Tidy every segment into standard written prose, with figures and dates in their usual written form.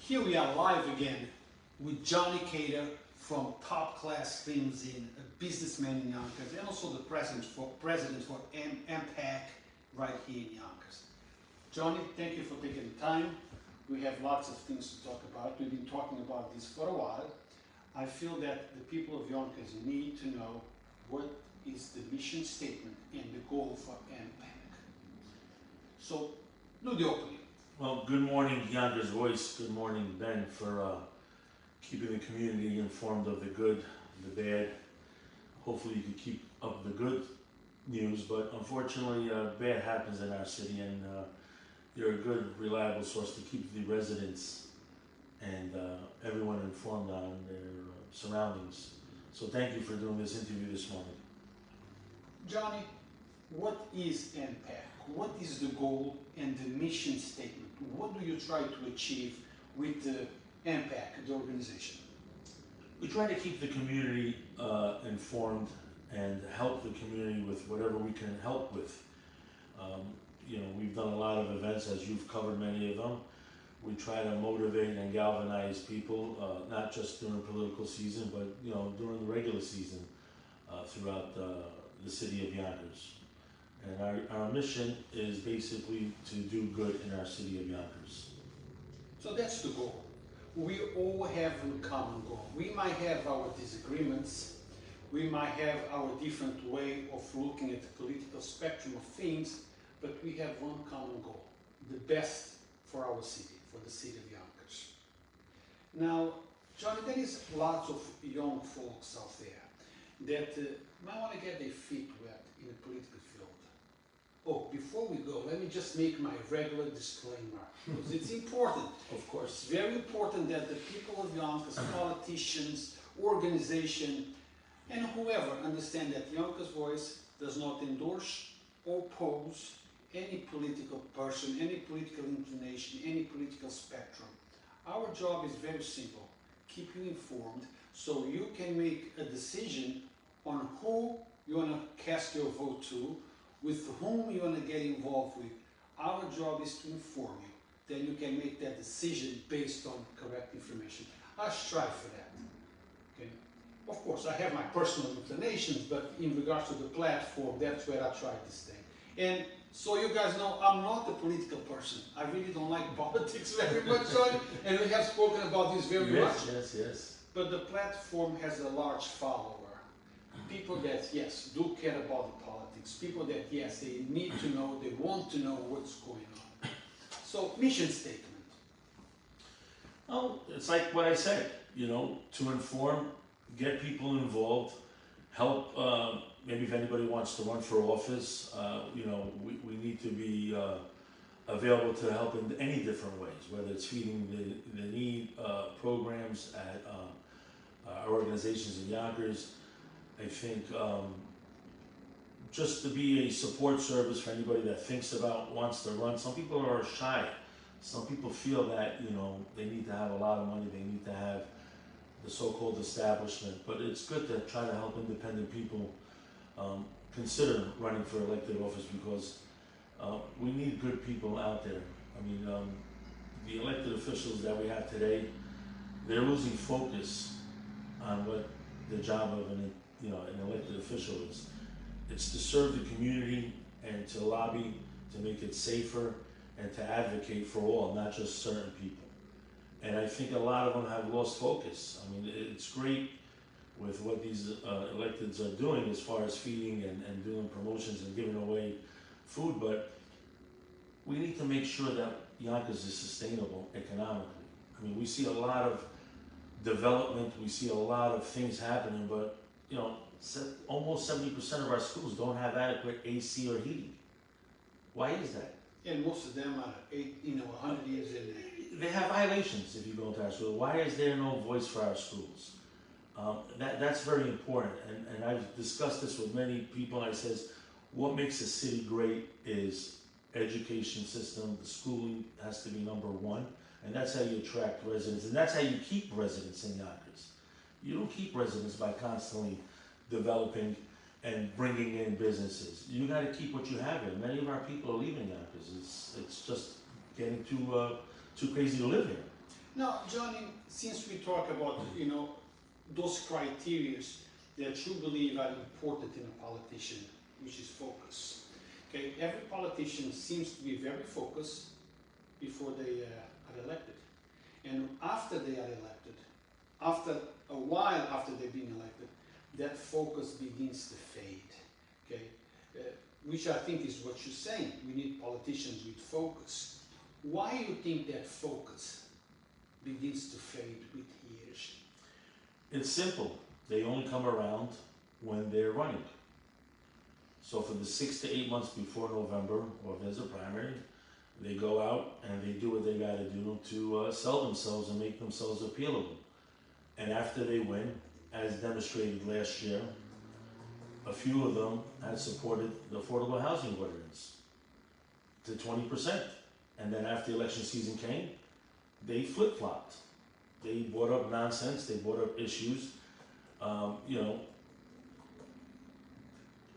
Here we are live again with John Khader from Top Class Limousine, a businessman in Yonkers, and also the president for MPAC right here in Yonkers. Johnny, thank you for taking the time. We have lots of things to talk about. We've been talking about this for a while. I feel that the people of Yonkers need to know what is the mission statement and the goal for MPAC. So, do the opening. Well, good morning, Yonkers Voice. Good morning, Ben, for keeping the community informed of the good, the bad. Hopefully you can keep up the good news, but unfortunately bad happens in our city, and you're a good, reliable source to keep the residents and everyone informed on their surroundings. So thank you for doing this interview this morning. Johnny, what is MPAC? What is the goal and the mission statement? What do you try to achieve with the MPAC, the organization? We try to keep the community informed and help the community with whatever we can help with. You know, we've done a lot of events, as you've covered many of them. We try to motivate and galvanize people, not just during political season, but you know, during the regular season throughout the city of Yonkers. And our mission is basically to do good in our city of Yonkers. So that's the goal. We all have a common goal. We might have our disagreements, we might have our different way of looking at the political spectrum of things, but we have one common goal, the best for our city, for the city of Yonkers. Now, Johnny, there is lots of young folks out there that might want to get their feet wet in the political field. Oh, before we go, let me just make my regular disclaimer, because it's important. Of course. It's very important that the people of Yonkers, politicians, organization, and whoever understand that Yonkers Voice does not endorse or oppose any political person, any political inclination, any political spectrum. Our job is very simple. Keep you informed so you can make a decision on who you want to cast your vote to, with whom you want to get involved with. Our job is to inform you. Then you can make that decision based on correct information. I strive for that. Okay. Of course, I have my personal inclinations, but in regards to the platform, that's where I try to stay. And so you guys know, I'm not a political person. I really don't like politics very much, and we have spoken about this very much. Yes. But the platform has a large follower. People that, yes, do care about the politics. People that, yes, they need to know, they want to know what's going on. So, mission statement. Well, it's like what I said, you know, to inform, get people involved, help, maybe if anybody wants to run for office, you know, we need to be available to help in any different ways, whether it's feeding the need programs at our organizations in Yonkers. I think just to be a support service for anybody that thinks about, wants to run. Some people are shy. Some people feel that, you know, they need to have a lot of money, they need to have the so-called establishment. But it's good to try to help independent people consider running for elected office, because we need good people out there. I mean, the elected officials that we have today, they're losing focus on what the job of an elected official is. It's to serve the community and to lobby to make it safer and to advocate for all, not just certain people. And I think a lot of them have lost focus. I mean, it's great with what these electeds are doing as far as feeding and doing promotions and giving away food, but we need to make sure that Yonkers is sustainable economically. I mean, we see a lot of development, we see a lot of things happening, but you know, almost 70% of our schools don't have adequate AC or heating. Why is that? And most of them are 100 years in there. They have violations if you go to our school. Why is there no voice for our schools? That's very important, and I've discussed this with many people. I says, what makes a city great is education system. The schooling has to be number one, and that's how you attract residents, and that's how you keep residents in Yonkers. You don't keep residents by constantly developing and bringing in businesses. You got to keep what you have here. Many of our people are leaving Yonkers. It's just getting too crazy to live here. Now, Johnny, since we talk about, those criteria that you believe are important in a politician, which is focus. Okay, every politician seems to be very focused before they are elected. And after they are elected, after a while after they've been elected, that focus begins to fade. Okay, which I think is what you're saying. We need politicians with focus. Why do you think that focus begins to fade with years? It's simple. They only come around when they're running. So for the 6 to 8 months before November, or if there's a primary, they go out and they do what they got to do to sell themselves and make themselves appealable. And after they win, as demonstrated last year, a few of them had supported the affordable housing ordinance to 20%. And then after the election season came, they flip-flopped. They brought up nonsense, they brought up issues.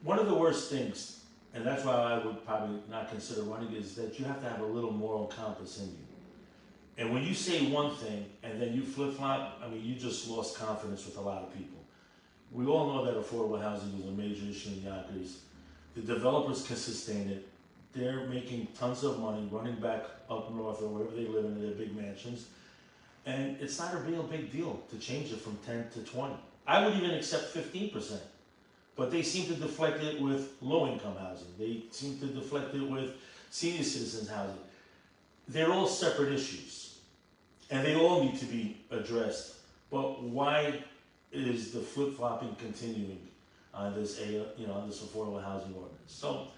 One of the worst things, and that's why I would probably not consider running, is that you have to have a little moral compass in you. And when you say one thing and then you flip-flop, I mean, you just lost confidence with a lot of people. We all know that affordable housing is a major issue in Yonkers. The developers can sustain it. They're making tons of money running back up north or wherever they live in their big mansions. And it's not a real big deal to change it from 10 to 20. I would even accept 15%. But they seem to deflect it with low-income housing. They seem to deflect it with senior citizens housing. They're all separate issues. And they all need to be addressed. But why is the flip-flopping continuing on this, on this affordable housing ordinance? So,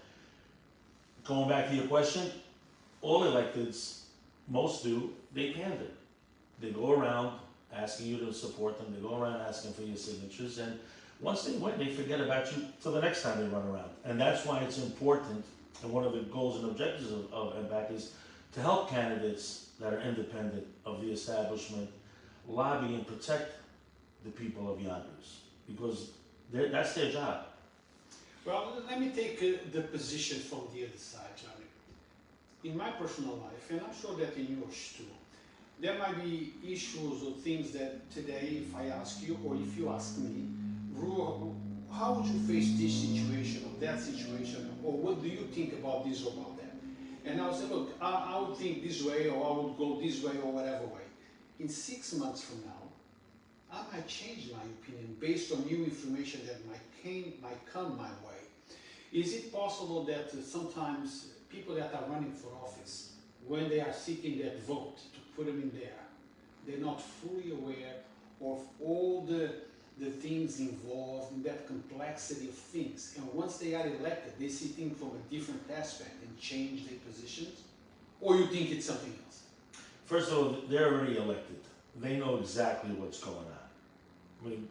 going back to your question, all electeds, most do, they pander. They go around asking you to support them. They go around asking for your signatures. And once they win, they forget about you till the next time they run around. And that's why it's important, and one of the goals and objectives of MPAC is to help candidates that are independent of the establishment lobby and protect the people of Yonkers, because that's their job. Well, let me take the position from the other side, Johnny. In my personal life, and I'm sure that in yours too, there might be issues or things that today, if I ask you or if you ask me, how would you face this situation or that situation, or what do you think about this or about that? And I would say, look, I would think this way, or I would go this way, or whatever way. In 6 months from now, I might change my opinion based on new information that might come my way. Is it possible that sometimes people that are running for office, when they are seeking that vote to put them in there, they're not fully aware of all the things involved in that complexity of things, and once they are elected, they see things from a different aspect and change their positions? Or you think it's something else? First of all, they're already elected. They know exactly what's going on. I mean,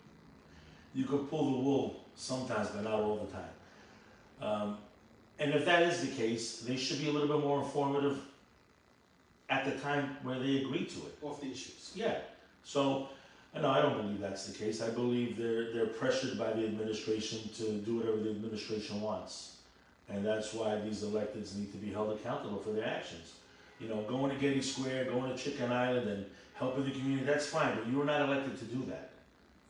you could pull the wool sometimes, but not all the time. And if that is the case, they should be a little bit more informative at the time where they agree to it. Of the issues. Yeah. So, no, I don't believe that's the case. I believe they're pressured by the administration to do whatever the administration wants. And that's why these electeds need to be held accountable for their actions. Going to Getty Square, going to Chicken Island and helping the community, that's fine, but you were not elected to do that.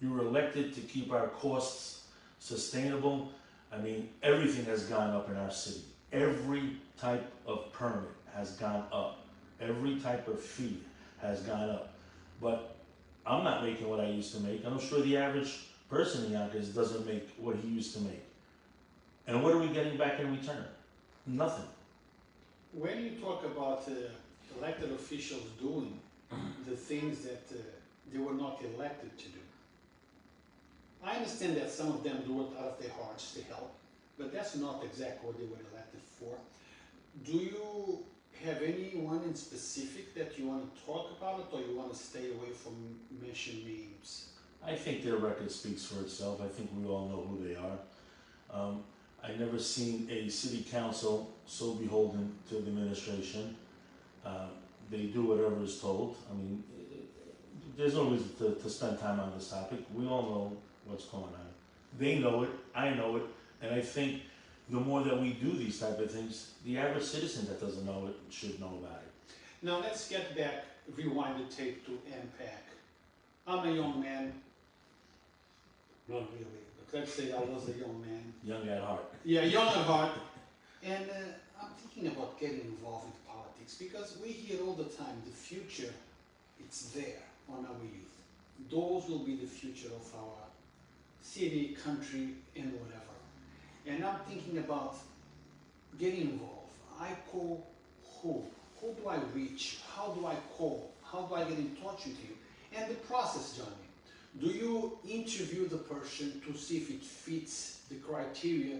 You were elected to keep our costs sustainable. I mean, everything has gone up in our city. Every type of permit has gone up. Every type of fee has gone up. But I'm not making what I used to make, and I'm sure the average person in Yonkers doesn't make what he used to make. And what are we getting back in return? Nothing. When you talk about elected officials doing the things that they were not elected to do, I understand that some of them do it out of their hearts to help, but that's not exactly what they were elected for. Do you have anyone in specific that you want to talk about it, or you want to stay away from mentioning names? I think their record speaks for itself. I think we all know who they are. I've never seen a city council so beholden to the administration. They do whatever is told. I mean, there's no reason to spend time on this topic. We all know what's going on. They know it, I know it, and I think the more that we do these type of things, the average citizen that doesn't know it should know about it. Now let's get back rewind the tape to MPAC. I'm a young man, not really, but let's say I was a young man. Young at heart. Yeah, young at heart. And I'm thinking about getting involved with politics because we hear all the time the future, it's there on our youth. Those will be the future of our city, country, and whatever. And I'm thinking about getting involved. I call who? Who do I reach? How do I call? How do I get in touch with you? And the process, Johnny. Do you interview the person to see if it fits the criteria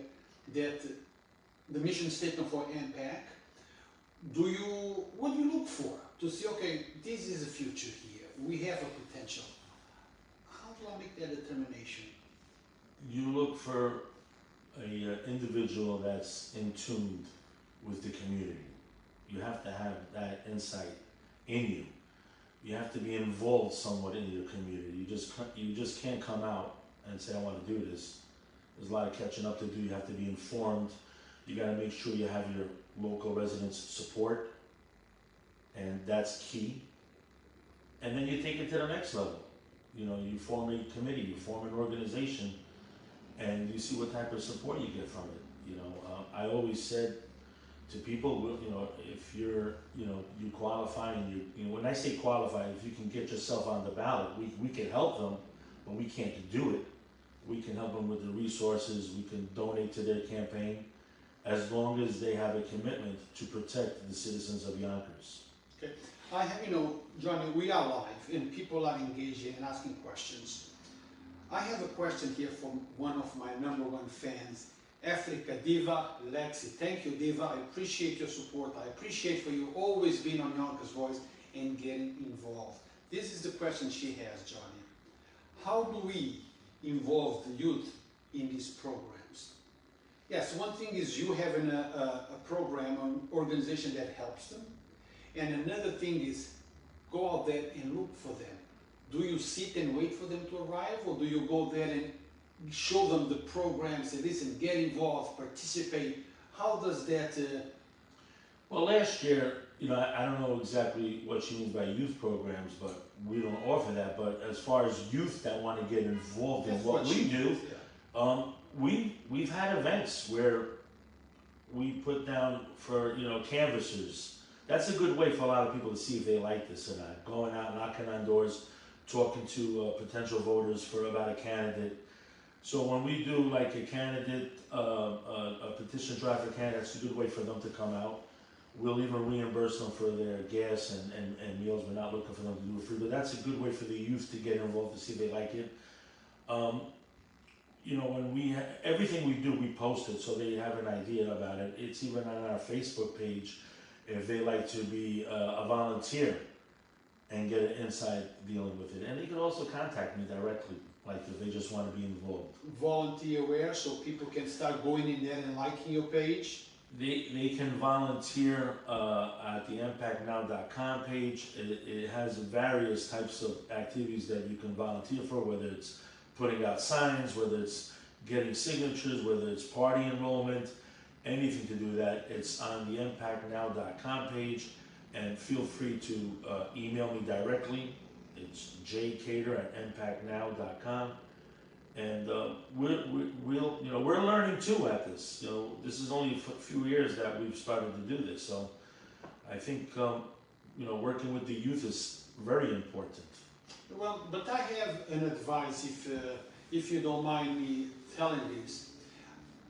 that the mission statement for MPAC? What do you look for to see, okay, this is a future here, we have a potential? How do I make that determination? You look for a individual that's in tune with the community. You have to have that insight in you. You have to be involved somewhat in your community. You just can't come out and say, I want to do this. There's a lot of catching up to do. You have to be informed. You got to make sure you have your local residents' support, and that's key. And then you take it to the next level. You know, you form a committee, you form an organization, and you see what type of support you get from it. You know, I always said to people, you know, if you're, you know, you qualify and you know, when I say qualify, if you can get yourself on the ballot, we can help them, but we can't do it. We can help them with the resources, we can donate to their campaign, as long as they have a commitment to protect the citizens of Yonkers. Okay. I have, you know, Johnny, we are live and people are engaging and asking questions. I have a question here from one of my #1 fans, Africa Diva Lexi. Thank you, Diva. I appreciate your support. I appreciate for you always being on Yonkers Voice and getting involved. This is the question she has, Johnny. How do we involve the youth in these programs? Yes, one thing is you having a program, an organization that helps them. And another thing is go out there and look for them. Do you sit and wait for them to arrive, or do you go there and show them the program, say, listen, get involved, participate? How does that... Well, last year, you know, I don't know exactly what she means by youth programs, but we don't offer that. But as far as youth that want to get involved in what we do, we've had events where we put down for, you know, canvassers. That's a good way for a lot of people to see if they like this or not. Going out, knocking on doors, talking to potential voters for about a candidate. So when we do like a candidate, a petition drive for candidates, it's a good way for them to come out. We'll even reimburse them for their gas and meals. We're not looking for them to do it free, but that's a good way for the youth to get involved, to see if they like it. You know, when everything we do, we post it so they have an idea about it. It's even on our Facebook page if they like to be a volunteer and get an inside dealing with it. And they can also contact me directly, like if they just want to be involved. Volunteer where, so people can start going in there and liking your page? They can volunteer at the MPACnow.com page. It has various types of activities that you can volunteer for, whether it's putting out signs, whether it's getting signatures, whether it's party enrollment, anything to do that. It's on the MPACnow.com page, and feel free to email me directly. It's jkhader@mpacnow.com. And we're learning too at this. You know, this is only a few years that we've started to do this. So I think you know, working with the youth is very important. Well, but I have an advice, if you don't mind me telling this.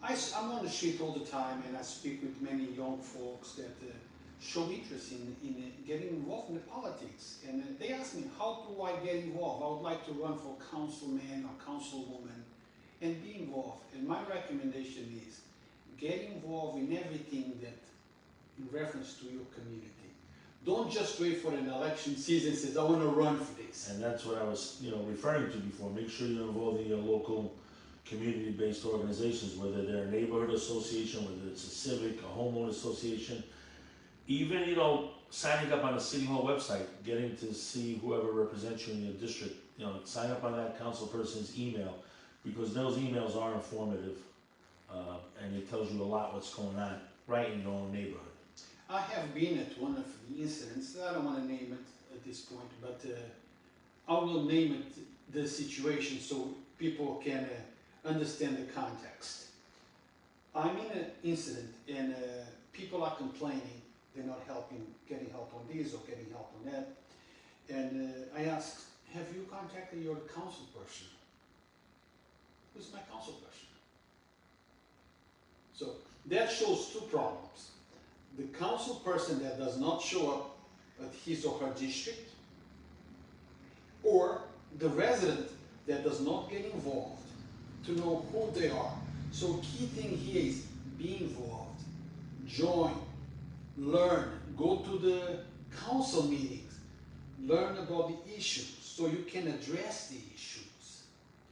I'm on the street all the time, and I speak with many young folks that show interest in getting involved in the politics. And they ask me, how do I get involved? I would like to run for councilman or councilwoman and be involved. And my recommendation is get involved in everything that in reference to your community. Don't just wait for an election season and say, I want to run for this. And that's what I was, you know, referring to before. Make sure you're involved in your local community-based organizations, whether they're a neighborhood association, whether it's a civic, a homeowner association. Even, you know, signing up on the City Hall website, getting to see whoever represents you in your district, you know, sign up on that council person's email, because those emails are informative, and it tells you a lot what's going on right in your own neighborhood. I have been at one of the incidents, I don't want to name it, at this point, but I will name it the situation so people can understand the context. I'm in an incident and people are complaining they're not getting help on this or getting help on that. And I asked, have you contacted your council person? Who's my council person? So that shows two problems. The council person that does not show up at his or her district, or the resident that does not get involved to know who they are. So key thing here is be involved, join, learn, go to the council meetings, learn about the issues so you can address the issues.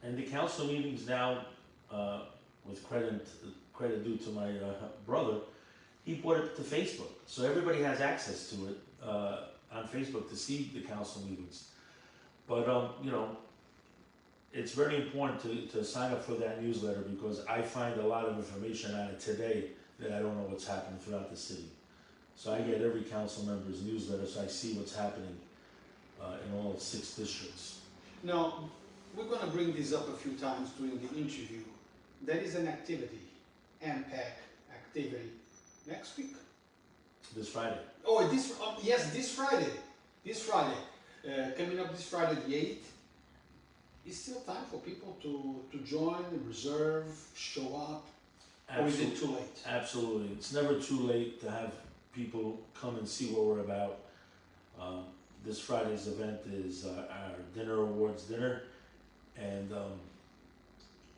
And the council meetings now, with credit due to my brother, he brought it to Facebook. So everybody has access to it on Facebook to see the council meetings. But, you know, it's very important to sign up for that newsletter because I find a lot of information on it today that I don't know what's happening throughout the city. So I get every council member's newsletter so I see what's happening in all 6 districts. Now, we're going to bring this up a few times during the interview. There is an activity, MPAC activity, next week. This Friday. Oh, yes, this Friday. This Friday. Coming up this Friday the 8th. It's still time for people to join, reserve, show up. Or is it too late? Absolutely. It's never too late to have people come and see what we're about. This Friday's event is our dinner awards dinner, and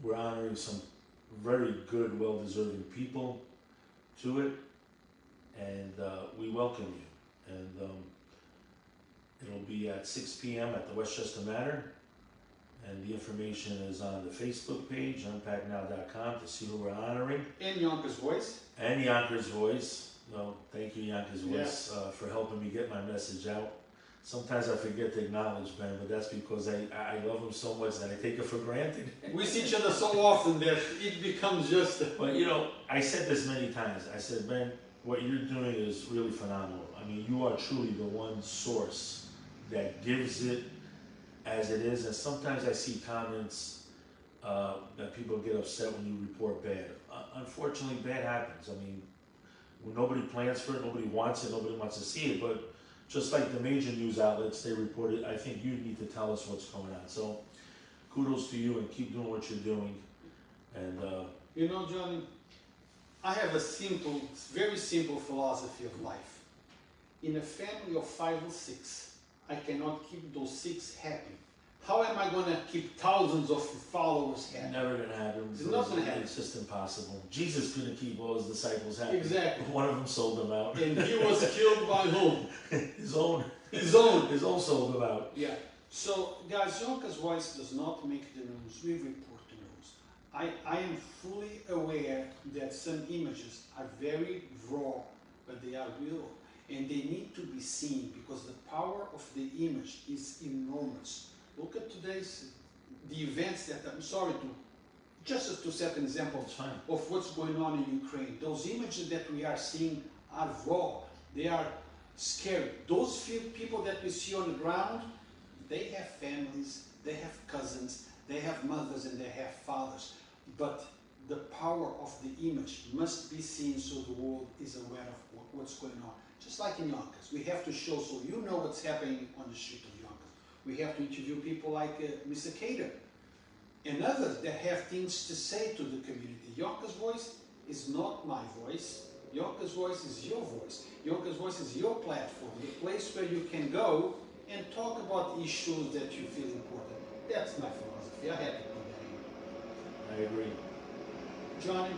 we're honoring some very good, well-deserving people to it, and we welcome you. And it'll be at 6 p.m. at the Westchester Manor, and the information is on the Facebook page, unpacknow.com, to see who we're honoring. And Yonkers Voice. And Yonkers Voice. No, thank you, Yonkers Voice, Yes. for helping me get my message out. Sometimes I forget to acknowledge Ben, but that's because I love him so much that I take it for granted. We see each other so often that it becomes just... But you know, I said this many times. I said, Ben, what you're doing is really phenomenal. I mean, you are truly the one source that gives it as it is. And sometimes I see comments that people get upset when you report bad. Unfortunately, bad happens. I mean, when nobody plans for it, nobody wants it, nobody wants to see it. But just like the major news outlets, they report it. I think you need to tell us what's going on. So kudos to you and keep doing what you're doing. And You know, Johnny, I have a simple, very simple philosophy of life. In a family of 5 or 6, I cannot keep those 6 happy. How am I going to keep thousands of followers happy? never going to happen. It's not going to happen. It's just impossible. Jesus couldn't keep all his disciples happy. Exactly. One of them sold them out. And he was killed by whom? His own. His own. His own sold them out. Yeah. So, guys, Yonkers Voice does not make the news. We report the news. I am fully aware that some images are very raw, but they are real. And they need to be seen because the power of the image is enormous. Look at today's, the events that, I'm sorry just to set an example of what's going on in Ukraine. Those images that we are seeing are raw. They are scary. Those few people that we see on the ground, they have families, they have cousins, they have mothers and they have fathers. But the power of the image must be seen so the world is aware of what's going on. Just like in Yonkers, we have to show so you know what's happening on the street of Yonkers. We have to interview people like Mr. Khader and others that have things to say to the community. Yonkers Voice is not my voice. Yonkers Voice is your voice. Yonkers Voice is your platform, the place where you can go and talk about issues that you feel important. That's my philosophy. I had to put that in. I agree. Johnny?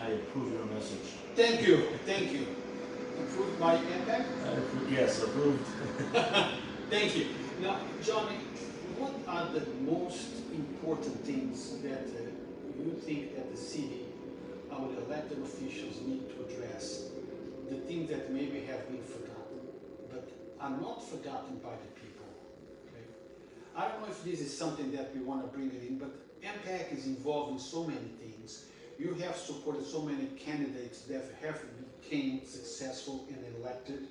I approve your message. Thank you. Thank you. Approved by MPAC? Yes, approved. Thank you. Now, Johnny, what are the most important things that you think that the city, our elected officials need to address? The things that maybe have been forgotten, but are not forgotten by the people. Okay? I don't know if this is something that we want to bring it in, but MPAC is involved in so many things. You have supported so many candidates that have become successful and elected.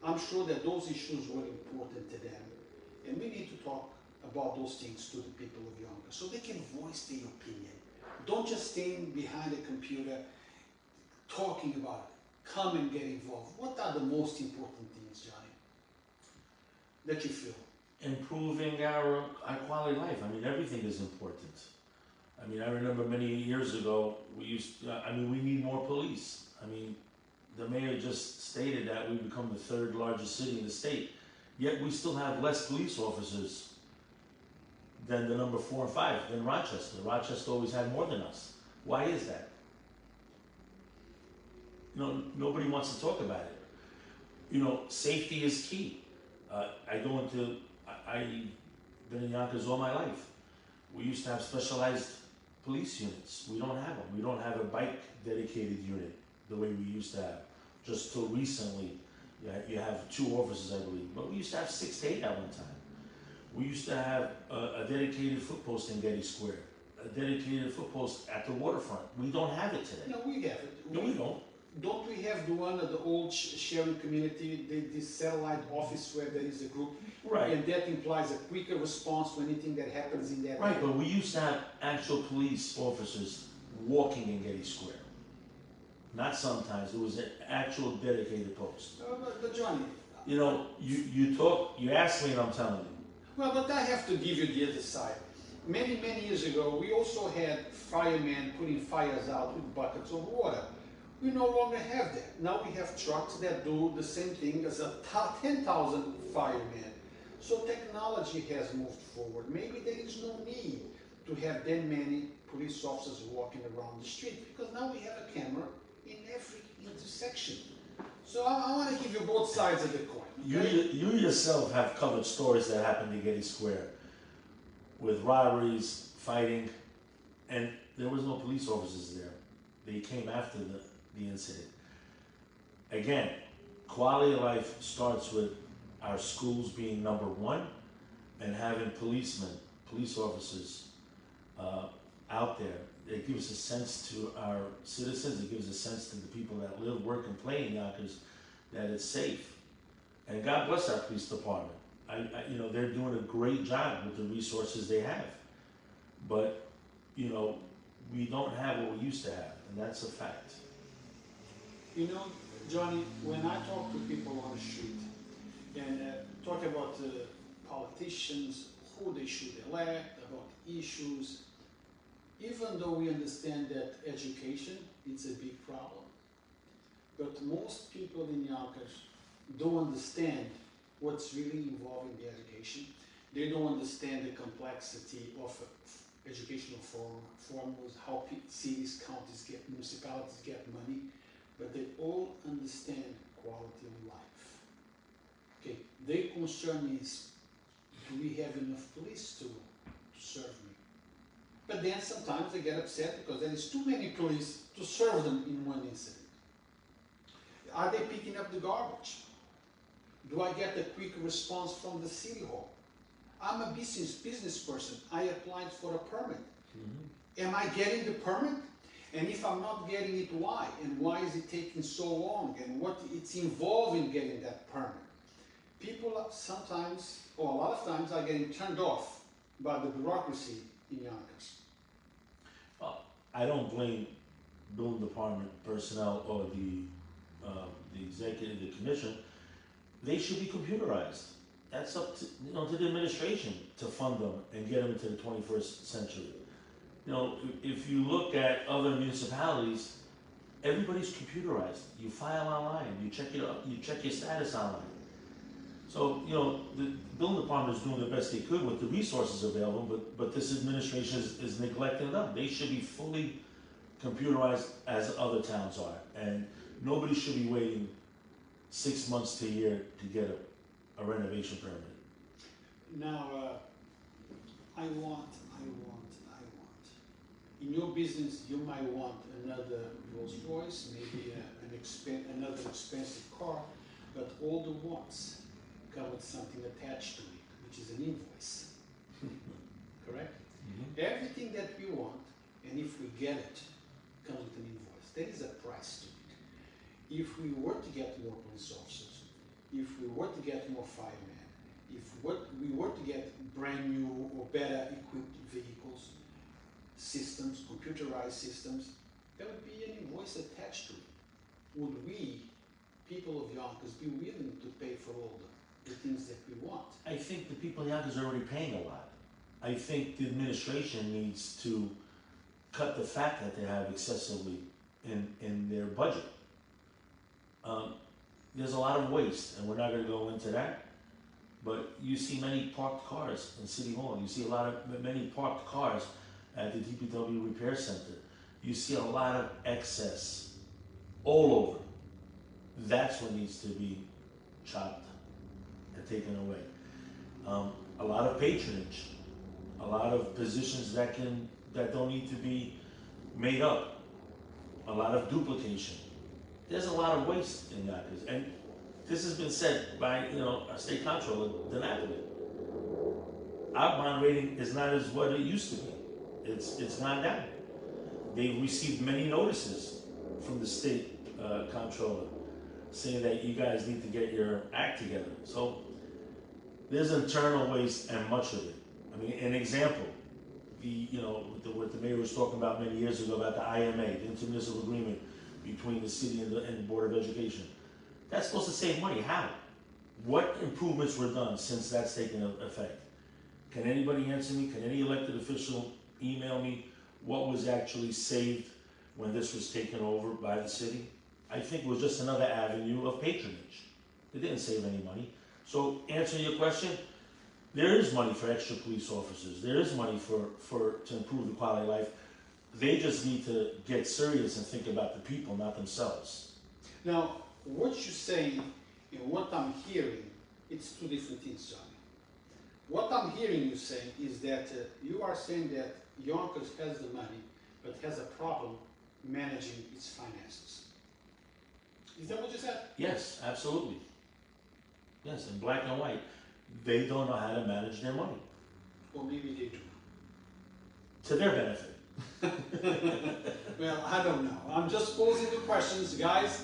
I'm sure that those issues were important to them, and we need to talk about those things to the people of Yonkers so they can voice their opinion. Don't just stand behind a computer talking about it. Come and get involved. What are the most important things, Johnny, that you feel? Improving our quality of life. I mean, everything is important. I mean, I remember many years ago, we need more police. I mean, the mayor just stated that we've become the third largest city in the state, yet we still have less police officers than the number 4 and 5, than Rochester. Rochester always had more than us. Why is that? You know, nobody wants to talk about it. You know, safety is key. I've been in Yonkers all my life. We used to have specialized police units. We don't have them. We don't have a bike dedicated unit the way we used to have. Just till recently, you have 2 officers, I believe. But we used to have 6 to 8 at one time. We used to have a dedicated foot post in Getty Square, a dedicated foot post at the waterfront. We don't have it today. No, we have it. No, we don't. Don't we have the one at the old sharing community, this satellite office where there is a group? Right. And that implies a quicker response to anything that happens in that Right, area. but we used to have actual police officers walking in Getty Square. Not sometimes, it was an actual dedicated post. But Johnny... You know, you asked me and I'm telling you. Well, but I have to give you the other side. Many, many years ago, we also had firemen putting fires out with buckets of water. We no longer have that. Now we have trucks that do the same thing as 10,000 firemen. So technology has moved forward. Maybe there is no need to have that many police officers walking around the street, because now we have a camera in every intersection. So I want to give you both sides of the coin. Okay? You yourself have covered stories that happened in Getty Square with robberies, fighting, and there was no police officers there. They came after the incident. Again, quality of life starts with our schools being number 1 and having police officers out there. It gives a sense to our citizens, it gives a sense to the people that live, work, and play in Yonkers that it's safe. And God bless our police department. You know, they're doing a great job with the resources they have. But, you know, we don't have what we used to have, and that's a fact. You know, Johnny, when I talk to people on the street and talk about politicians, who they should elect, about issues, even though we understand that education is a big problem, but most people in Yonkers don't understand what's really involved in the education. They don't understand the complexity of educational formulas, how cities, counties municipalities get money, but they all understand quality of life. Okay, their concern is, do we have enough police to serve me? But then sometimes they get upset because there is too many police to serve them in one incident. Are they picking up the garbage? Do I get a quick response from the city hall? I'm a business person. I applied for a permit. Am I getting the permit? And if I'm not getting it, why? And why is it taking so long? And what it's involved in getting that permit? People sometimes, or a lot of times, are getting turned off by the bureaucracy in Yonkers. Well, I don't blame building department personnel or the executive, the commission. They should be computerized. That's up to, to the administration to fund them and get them into the 21st century. You know, if you look at other municipalities, everybody's computerized. You file online, you check your status online. So, the building department is doing the best they could with the resources available, but this administration is neglecting them. They should be fully computerized as other towns are, and nobody should be waiting 6 months to a year to get a renovation permit. Now, I want. In your business, you might want another Rolls Royce, maybe another expensive car, but all the wants come with something attached to it, which is an invoice. Correct? Mm-hmm. Everything that we want, and if we get it, comes with an invoice. There is a price to it. If we were to get more police officers, if we were to get more firemen, if we were to get brand new or better equipped vehicles, systems, computerized systems, there would be an invoice attached to it. Would we, people of Yonkers, be willing to pay for all the things that we want? I think the people in Yonkers are already paying a lot. I think the administration needs to cut the fat that they have excessively in their budget. There's a lot of waste, and we're not going to go into that. But you see many parked cars in City Hall. You see many parked cars at the DPW Repair Center. You see a lot of excess all over. That's what needs to be chopped and taken away. A lot of patronage, a lot of positions that don't need to be made up, a lot of duplication. There's a lot of waste in Yonkers, and this has been said by our state comptroller, DiNapoli. Our bond rating is not as what it used to be. It's gone down. They've received many notices from the state comptroller saying that you guys need to get your act together. So there's internal waste and much of it. I mean, an example, what the mayor was talking about many years ago about the IMA, the intermunicipal agreement between the city and the Board of Education. That's supposed to save money. How? What improvements were done since that's taken effect? Can anybody answer me? Can any elected official email me what was actually saved when this was taken over by the city? I think it was just another avenue of patronage. It didn't save any money. So answering your question, there is money for extra police officers. There is money to improve the quality of life. They just need to get serious and think about the people, not themselves. Now, what you're saying and what I'm hearing, it's two different things, Johnny. What I'm hearing you say is that you are saying that Yonkers has the money, but has a problem managing its finances. Is that what you said? Yes, absolutely. Yes, in black and white. They don't know how to manage their money. Or maybe they do. To their benefit. Well, I don't know. I'm just posing the questions, guys.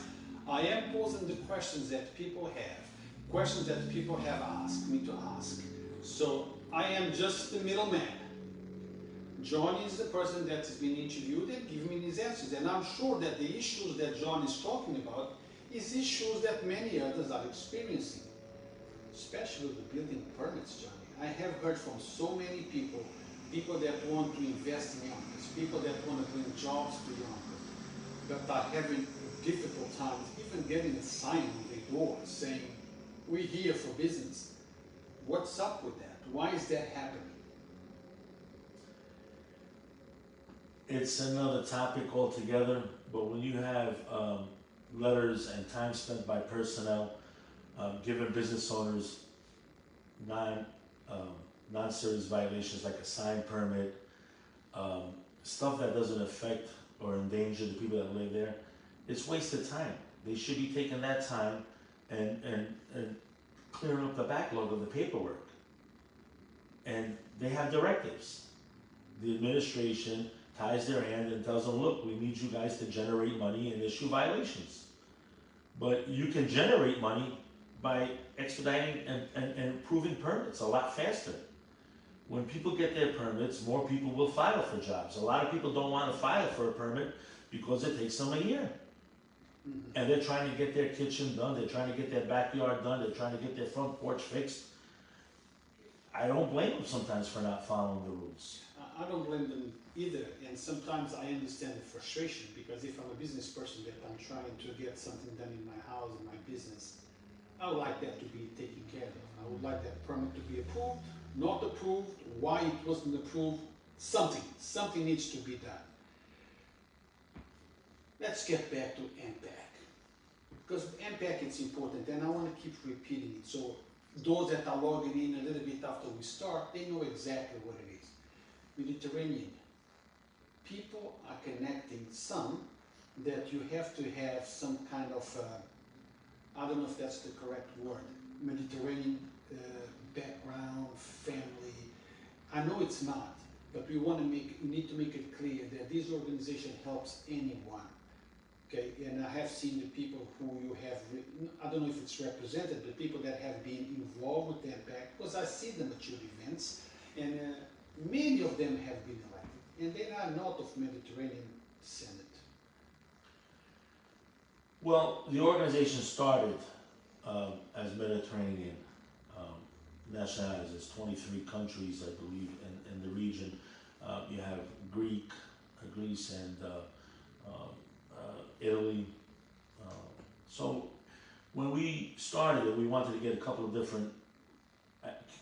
I am posing the questions that people have. Questions that people have asked me to ask. So I am just the middleman. John is the person that has been interviewed and giving me these answers. And I'm sure that the issues that John is talking about is issues that many others are experiencing. Especially with the building permits, Johnny. I have heard from so many people, people that want to invest in Yonkers, people that want to bring jobs to Yonkers, that are having difficult times, even getting a sign on their door saying, we're here for business. What's up with that? Why is that happening? It's another topic altogether, but when you have letters and time spent by personnel giving business owners non-serious violations like a sign permit, stuff that doesn't affect or endanger the people that live there, it's wasted time. They should be taking that time and clearing up the backlog of the paperwork. And they have directives. The administration ties their hand and tells them, look, we need you guys to generate money and issue violations. But you can generate money by expediting and improving permits a lot faster. When people get their permits, more people will file for jobs. A lot of people don't want to file for a permit because it takes them a year. Mm-hmm. And they're trying to get their kitchen done, they're trying to get their backyard done, they're trying to get their front porch fixed. I don't blame them sometimes for not following the rules. I don't blame them either, and sometimes I understand the frustration, because if I'm a business person that I'm trying to get something done in my house, in my business, I would like that to be taken care of. I would like that permit to be approved, not approved, why it wasn't approved, something needs to be done. Let's get back to MPAC, because MPAC is important, and I want to keep repeating it, so those that are logging in a little bit after we start, they know exactly what it is. Mediterranean. People are connecting some that you have to have some kind of, I don't know if that's the correct word, Mediterranean background, family. I know it's not, but we need to make it clear that this organization helps anyone. Okay, and I have seen the people who you have, I don't know if it's represented, but people that have been involved with the MPAC, because I see them at your events, and many of them have been elected, and they are not of Mediterranean descent. Well, the organization started as Mediterranean nationalities. There's 23 countries, I believe, in the region. You have Greece, and Italy. So when we started it, we wanted to get a couple of different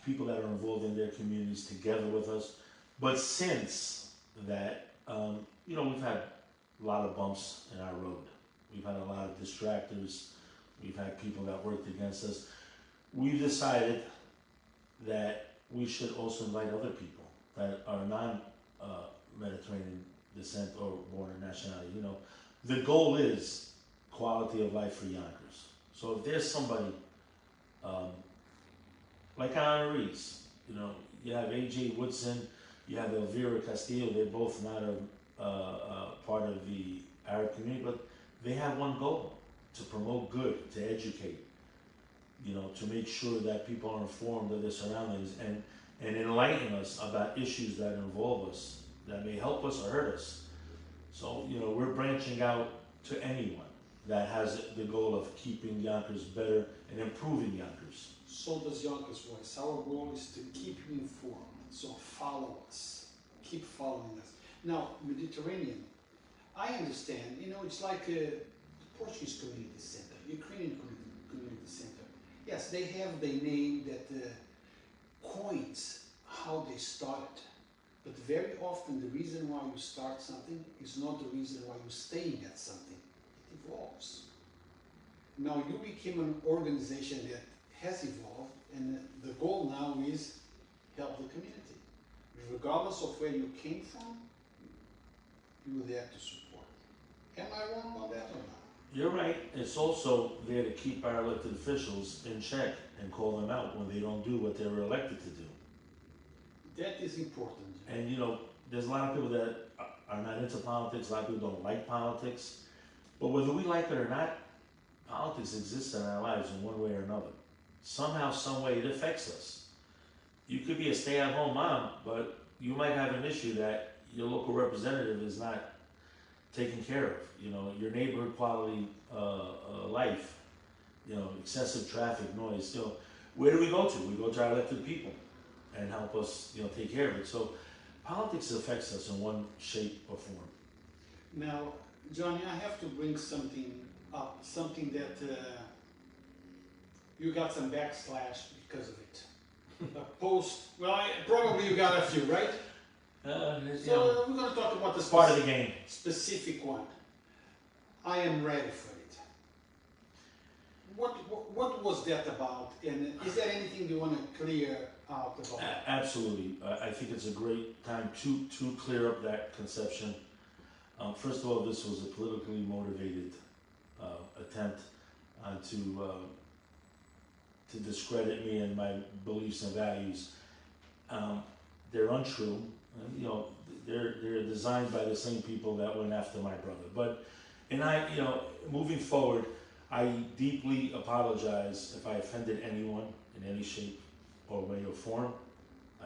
people that are involved in their communities together with us. But since that, we've had a lot of bumps in our road. We've had a lot of distractors. We've had people that worked against us. We've decided that we should also invite other people that are non-Mediterranean descent or born in nationality. The goal is quality of life for Yonkers. So if there's somebody like our honorees, you have A.J. Woodson, you have Elvira Castillo. They're both not a part of the Arab community, but they have one goal: to promote good, to educate, to make sure that people are informed of their surroundings and enlighten us about issues that involve us, that may help us or hurt us. So, we're branching out to anyone that has the goal of keeping Yonkers better and improving Yonkers. So does Yonkers Voice. Our goal is to keep you informed. So follow us. Keep following us. Now, Mediterranean, I understand, it's like the Portuguese Community Center, Ukrainian Community Center. Yes, they have the name that coins how they started. But very often the reason why you start something is not the reason why you're staying at something. It evolves. Now you became an organization that has evolved, and the goal now is help the community. Regardless of where you came from, you're there to support. Am I wrong on that or not? You're right. It's also there to keep our elected officials in check and call them out when they don't do what they were elected to do. That is important. And there's a lot of people that are not into politics. A lot of people don't like politics. But whether we like it or not, politics exists in our lives in one way or another. Somehow, some way, it affects us. You could be a stay-at-home mom, but you might have an issue that your local representative is not taken care of. Your neighborhood quality life, excessive traffic, noise. Where do we go to? We go to our elected people and help us, take care of it. So politics affects us in one shape or form. Now, Johnny, I have to bring something up, something that you got some backslash because of it. A post, probably you got a few, right? So we're going to talk about the part of the game. Specific one. I am ready for it. What was that about? And is there anything you want to clear out about? Absolutely. I think it's a great time to clear up that conception. First of all, this was a politically motivated attempt to discredit me and my beliefs and values. They're untrue. They're designed by the same people that went after my brother. Moving forward, I deeply apologize if I offended anyone in any shape or way or form.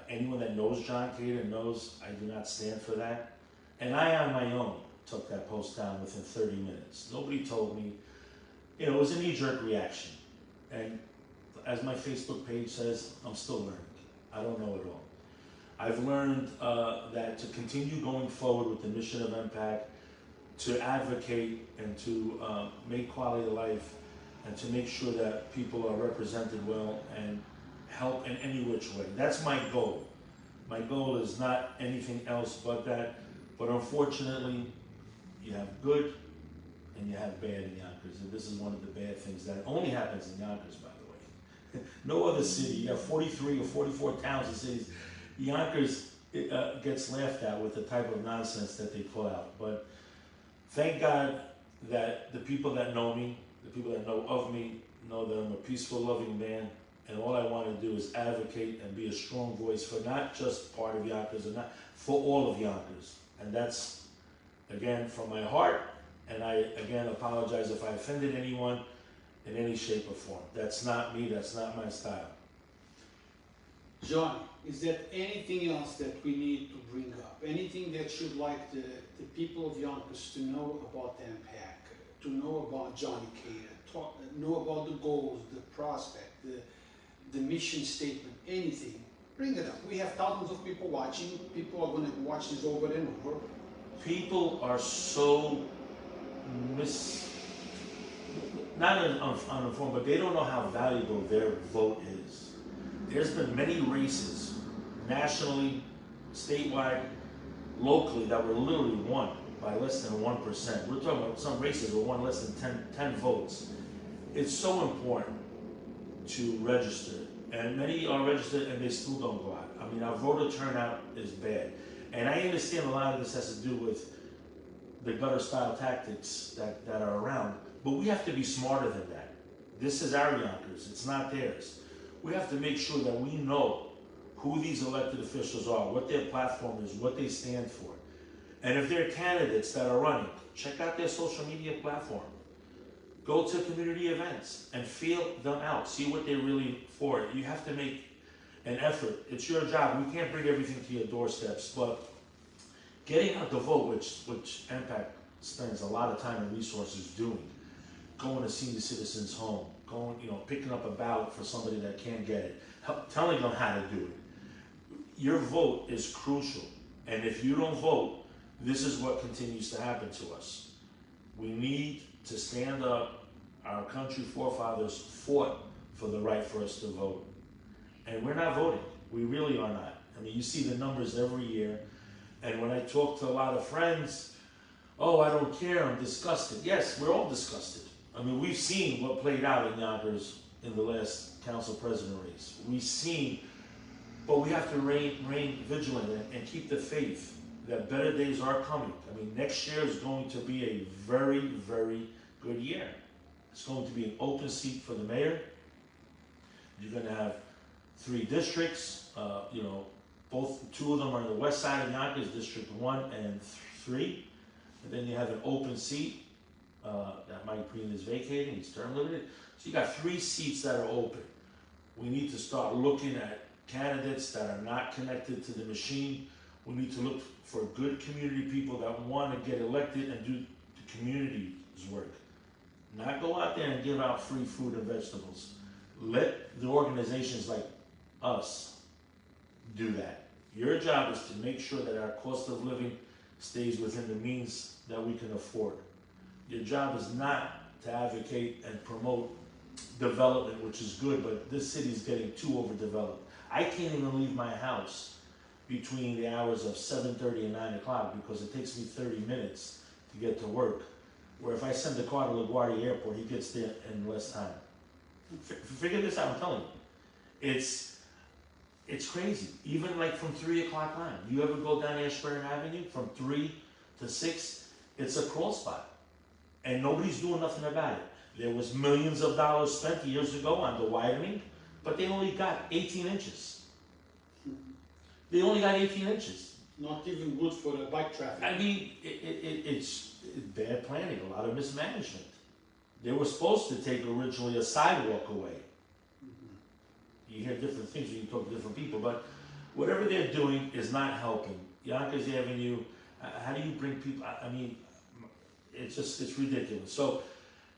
Anyone that knows John Khader knows I do not stand for that. And I, on my own, took that post down within 30 minutes. Nobody told me. It was a knee-jerk reaction. And as my Facebook page says, I'm still learning. I don't know it all. I've learned that to continue going forward with the mission of MPAC, to advocate and to make quality of life and to make sure that people are represented well and help in any which way. That's my goal. My goal is not anything else but that. But unfortunately, you have good and you have bad in Yonkers. And this is one of the bad things that only happens in Yonkers, by the way. No other city. You have 43 or 44 towns and cities. Yonkers gets laughed at with the type of nonsense that they pull out. But thank God that the people that know me, the people that know of me, know that I'm a peaceful, loving man. And all I want to do is advocate and be a strong voice for not just part of Yonkers, and not for all of Yonkers. And that's, again, from my heart And I, again, apologize if I offended anyone in any shape or form. That's not me, that's not my style. John, is there anything else that we need to bring up? Anything that you'd like the people of Yonkers to know about MPAC, to know about John Khader, know about the goals, the prospect, the mission statement, anything? Bring it up. We have thousands of people watching. People are going to watch this over and over. People are so not uninformed, but they don't know how valuable their vote is. There's been many races, nationally, statewide, locally, that were literally won by less than 1%. We're talking about some races were won less than 10 votes. It's so important to register, and many are registered and they still don't go out. I mean, our voter turnout is bad. And I understand a lot of this has to do with the gutter style tactics that are around, but we have to be smarter than that. This is our Yonkers, it's not theirs. We have to make sure that we know who these elected officials are, what their platform is, what they stand for. And if they're candidates that are running, check out their social media platform. Go to community events and feel them out, see what they're really for. You have to make an effort. It's your job. We can't bring everything to your doorsteps, but getting out the vote, which MPAC spends a lot of time and resources doing, going to senior citizens' home, going, picking up a ballot for somebody that can't get it, telling them how to do it. Your vote is crucial, and if you don't vote, this is what continues to happen to us. We need to stand up. Our country forefathers fought for the right for us to vote, and we're not voting. We really are not. I mean, you see the numbers every year, and when I talk to a lot of friends, oh, I don't care, I'm disgusted. Yes, we're all disgusted. I mean, we've seen what played out in Yonkers in the last council president race. We've seen, but we have to remain vigilant and keep the faith that better days are coming. I mean, next year is going to be a very, very good year. It's going to be an open seat for the mayor. You're going to have 3 districts. Two of them are on the west side of Yonkers, District 1 and 3. And then you have an open seat that Mike Green is vacating, he's term limited. So you got 3 seats that are open. We need to start looking at candidates that are not connected to the machine. We need to look for good community people that want to get elected and do the community's work. Not go out there and give out free food and vegetables. Let the organizations like us do that. Your job is to make sure that our cost of living stays within the means that we can afford. Your job is not to advocate and promote development, which is good, but this city is getting too overdeveloped. I can't even leave my house between the hours of 7:30 and 9 o'clock because it takes me 30 minutes to get to work. Where if I send the car to LaGuardia Airport, he gets there in less time. Figure this out, I'm telling you. It's crazy. Even like from 3 o'clock on. You ever go down Ashburn Avenue from 3 to 6? It's a crawl spot. And nobody's doing nothing about it. There was millions of dollars spent years ago on the widening, but they only got 18 inches. They only got 18 inches. Not even good for the bike traffic. I mean, it's bad planning, a lot of mismanagement. They were supposed to take originally a sidewalk away. You hear different things when you talk to different people, but whatever they're doing is not helping. Yonkers Avenue, how do you bring people, I mean, it's ridiculous. So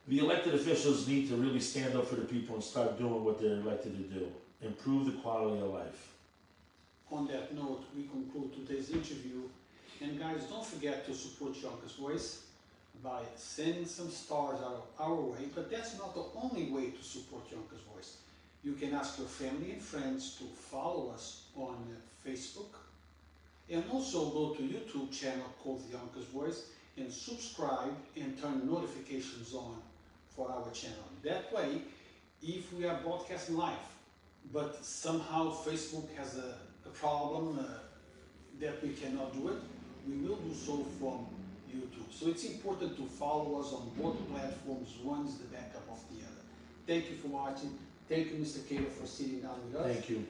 the elected officials need to really stand up for the people and start doing what they're elected to do. Improve the quality of life. On that note, we conclude today's interview. And guys, don't forget to support Yonkers Voice by sending some stars our way, but that's not the only way to support Yonkers Voice. You can ask your family and friends to follow us on Facebook, and also go to YouTube channel called Yonkers Voice and subscribe and turn notifications on for our channel. That way, if we are broadcasting live, but somehow Facebook has a problem that we cannot do it, we will do so from YouTube. So it's important to follow us on both platforms. One is the backup of the other. Thank you for watching. Thank you, Mr. Khader, for sitting down with us. Thank you.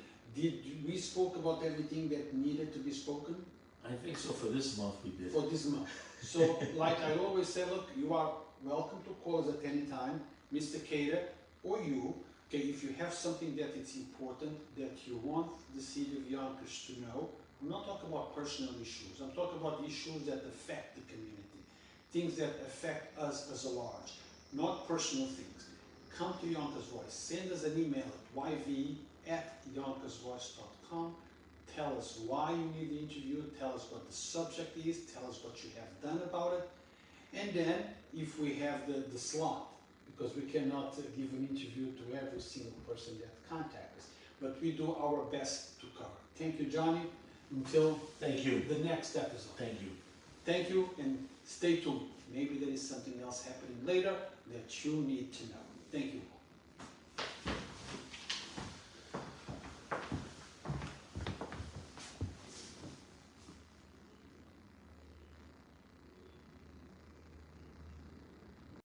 We spoke about everything that needed to be spoken? I think so. For this month we did. For this month. So, like I always say, look, you are welcome to call us at any time, Mr. Khader, or you. Okay, if you have something that it's important that you want the city of Yonkers to know, I'm not talking about personal issues. I'm talking about issues that affect the community, things that affect us as a large, not personal things. Come to Yonkers Voice. Send us an email at yv@yonkersvoice.com. Tell us why you need the interview. Tell us what the subject is. Tell us what you have done about it. And then, if we have the slot, because we cannot give an interview to every single person that contacts us, but we do our best to cover. Thank you, Johnny. Until Thank you. the next episode. Thank you. Thank you, and stay tuned. Maybe there is something else happening later that you need to know. Thank you.